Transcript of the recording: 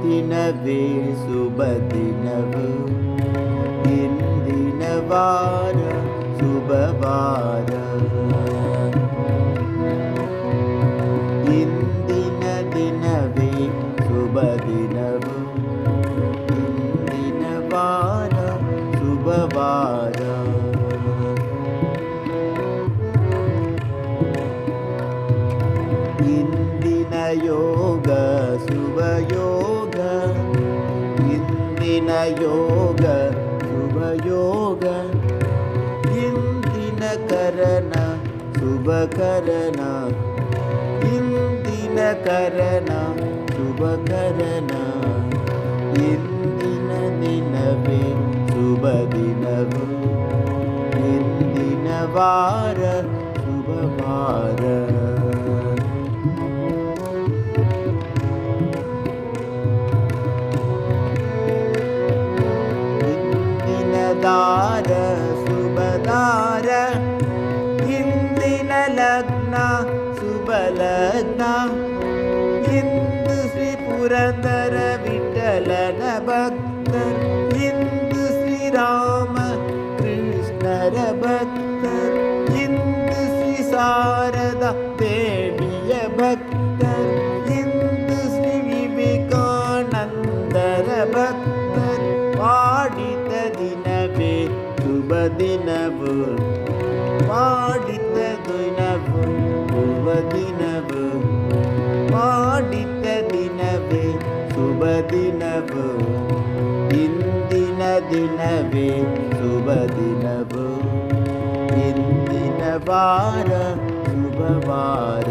ದಿನವೇ ಶುಭ ದಿನವು, ಇಂದಿನ ವಾರ ಶುಭವಾರ. ಇಂದಿನ ದಿನವೇ ಶುಭ ದಿನವು, ಇಂದಿನ ವಾರ ಶುಭವಾರ. ಇಂದಿನ ಯೋಗ ಶುಭ ಯೋಗ, ಇಂದಿನ ಯೋಗ ಶುಭ ಯೋಗ. ಇಂದಿನ ಕರಣ ಶುಭ ಕರಣ, ಇಂದಿನ ಕರಣ ಶುಭ ಕರಣ. ಇಂದಿನ ದಿನವೇ ಶುಭ ದಿನವು, ಇಂದಿನ ವಾರ ಶುಭವಾರ. ದಾರ ಶುಭದಾರ, ಇಂದಿನ ಲಗ್ನ ಶುಭ ಲಗ್ನ. ಇಂದು ಶ್ರೀ ಪುರಂದರ ವಿಠಲನ ಭಕ್ತರ್, ಇಂದು ಶ್ರೀರಾಮ ಕೃಷ್ಣರ ಭಕ್ತರ್, ಇಂದು ಶ್ರೀ ಶಾರದಾ ದೇವಿಯ ಭಕ್ತರ್, ಇಂದು ಶ್ರೀ ವಿವೇಕಾನಂದರ ಭಕ್ತರ್. ಮಾಡಿದ ದಿನವೇ ಶುಭ ದಿನವು, ಮಾಡಿದ ದಿನವು ಶುಭ ದಿನವು, ಮಾಡಿದ ದಿನವೇ ಶುಭ ದಿನವು. ಇಂದಿನ ದಿನವೇ ಶುಭ ದಿನವು, ಇಂದಿನ ವಾರ ಶುಭವಾರ.